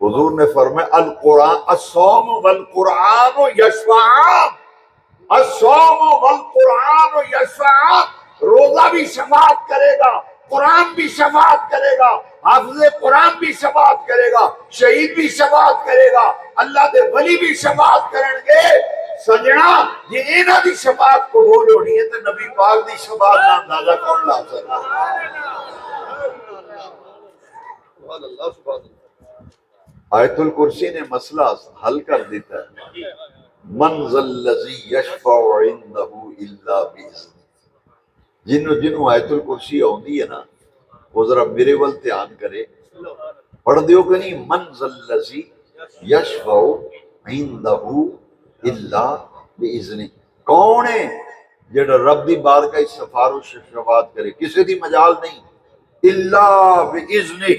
حضور نے فرمایا القرآن الصوم والقرآن یشفعان، الصوم والقرآن یشفعان، روزہ بھی شفاعت کرے گا، قرآن بھی شفاعت کرے گا، حافظ قرآن بھی شفاعت کرے گا، شہید بھی شفاعت کرے گا، اللہ دے ولی بھی شفاعت کرن گے۔ سجنا جی انہاں دی شفاعت قبول ہونی ہے تے نبی پاک دی شفاعت دا اندازہ کون لا سکتا ہے؟ آیت الکرسی نے مسئلہ حل کر دیتا ہے۔ من ذا الذی یشفع عندہ الا باذنہ، جنوں آیت الکرسی ہوندی ہے نا وہ ذرا میرے ول دھیان کرے، پڑھ دیو کہ نہیں، من ذا الذی یشفع عندہ الا باذنہ، کون ہے جڑا رب دی بارگاہ سفارش شفاعت کرے، کسی دی مجال نہیں، الا باذنہ،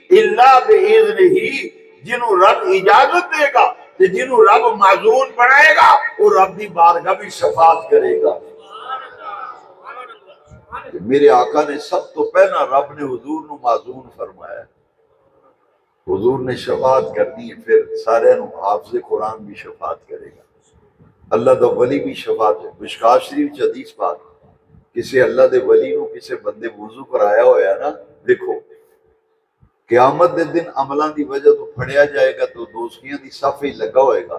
الا باذنہ، جنوں رب اجازت دے گا تے جنوں رب معذور بنائے گا وہ رب دی بارگاہ بھی شفاعت کرے گا۔ میرے آقا نے سب تو پہلا رب نے حضور نو معذور فرمایا، حضور نے شفاعت کرنی ہے، پھر سارے نو حافظ قرآن بھی شفاعت کرے گا، اللہ دا ولی بھی شفاعت ہے۔ مشکات شریف چ حدیث پاک، کسی اللہ دے ولی نو کسی بندے وضو کرایا ہویا نا، دیکھو قیامت دے دن عملاں دی وجہ تو پھڑیا جائے گا تو دوستیاں دی صف ہی لگا ہوئے گا،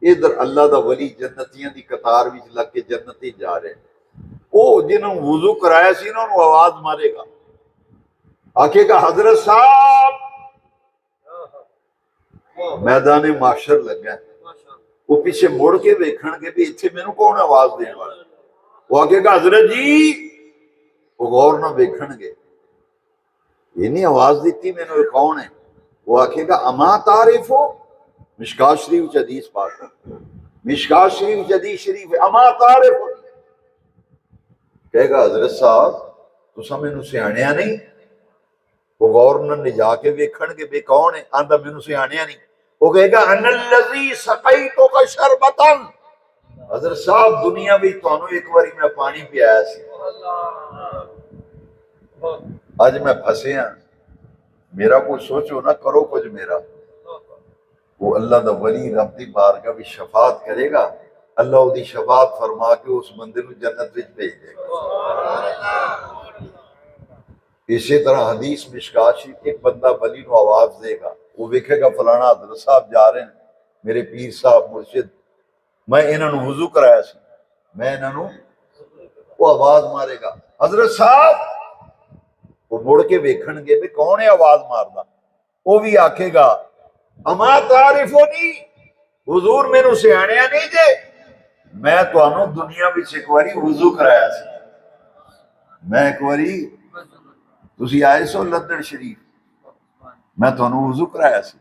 ادھر اللہ دا ولی جنتیاں دی قطار وچ لگ کے جنتی جا رہے ہیں، او جنہوں وضو کرایا سی نا انہوں آواز مارے گا، آکھے گا حضرت صاحب میدان معاشر لگا ہے، وہ پیچھے مڑ کے دیکھن گے بھی اتھے میں کون آواز دین والا، وہ آکھے گا حضرت جی، وہ غور نہ دیکھن گے یہ نہیں آواز دیتی میں نے کون ہے، وہ آکھے گا اما تعریف ہو، مشکات شریف حدیث پاک، مشکات شریف حدیث شریف اما تعریف ہو، کہے گا حضرت صاحب تسا مینوں سیاںیا نہیں، وہ غور نہ جا کے ویکھن گے بے کون ہے، آندا مینوں سیاںیا نہیں، وہ کہے گا ان الذی سقیتک شربۃ، حضرت صاحب دنیا بھی تانوں ایک باری میں پانی پیا سی، آج میں پھنسے ہاں، میرا کچھ سوچو نہ کرو کچھ میرا، وہ اللہ دا ولی رب دی بارگاہ بھی شفاعت کرے گا، اللہ وہ دی شفاعت فرما کے اس بندے کو جنت وچ بھیج دے گا۔ اسی طرح حدیث مشکات شریف، ایک بندہ ولی نو آواز دے گا، وہ ویکھے گا فلانا حضرت صاحب جا رہے ہیں، میرے پیر صاحب مرشد، میں انہاں نو وضو کرایا سی، میں انہاں نو، وہ آواز مارے گا حضرت صاحب، وہ مڑ کے ویکھن گے بھی کون ہے آواز ماردا، وہ بھی آکھے گا اما تعریفونی، حضور مینوں سیاںیا نہیں جے، میں تانوں دنیا وچ ایک واری وضو کرایا سی، میں ایک واری تسی آئے سو لندن شریف، میں تانوں وضو کرایا سی،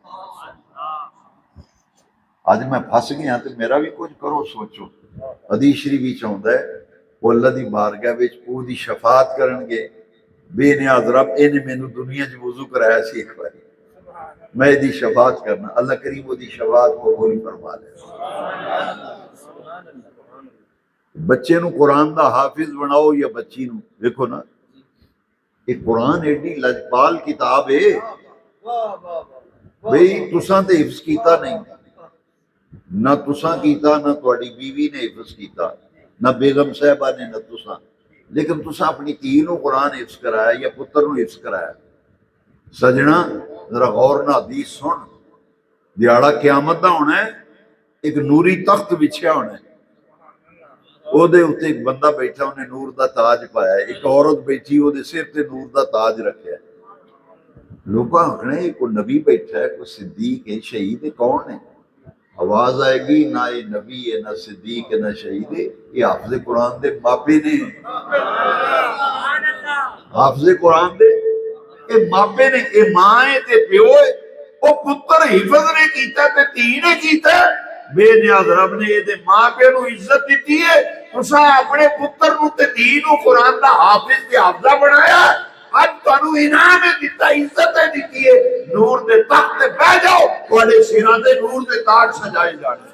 آج میں پھنس گیا تو میرا بھی کچھ کرو سوچو۔ حدیث شریف وچ ہوندا ہے وہ اللہ دی بارگاہ وچ او دی شفاعت کرن گے، بے نیاز رب انہیں مینوں دنیا چ وضو کرایا سی ایک باری، میں دی شفاعت کرنا، اللہ کریم وہ دی شفاعت قبول فرما لے۔ بچے نو قرآن دا حافظ بناؤ یا بچی نو، دیکھو نا ایک قرآن ایڈی لجپال کتاب ہے، بھئی تساں تے حفظ کیتا نہیں، نہ تساں کیتا، نہ تہاڈی بیوی نے حفظ کیتا، نہ بیگم صاحبہ نے، نہ تساں، لیکن تساں اپنی دھی نو قرآن حفظ کرایا یا پتر نو حفظ کرایا۔ سجنا ذرا غور نہ حدیث سن، دیہاڑا قیامت دا ہونا ہے، ایک نوری تخت بچھیا ہونا ہے، او دے اوتے ایک بندہ بیٹھا انہیں نور دا تاج پایا ہے، ایک عورت بیٹھی او دے سر تے نور دا تاج رکھیا ہے، لوگاں آکھنا ہے کوئی نبی بیٹھا ہے، کوئی صدیق ہے، شہید ہے، کون ہے؟ آواز آئے گی نہ یہ نبی ہے، نہ صدیق ہے، نہ شہید ہے، یہ حافظ قرآن دے ماپے نے، حافظ قرآن دے یہ ماپے نے، یہ ماں ہے تے پیو ہے، وہ پتر حفظ نے کیتا تے دھی نے کیتا ہے، بے نیاز رب نے یہ ماں پہ نو عزت دیتی ہے، تساں اپنے پتر نو تے دھی نو قرآن دا حافظ تے حافظہ بنایا، آج تانو انعام ہے دیتا، عزت ہے دیتی ہے، نور دے تخت تے بہ جاؤ، تواڈے سراں تے نور دے تاج سجائے جانے۔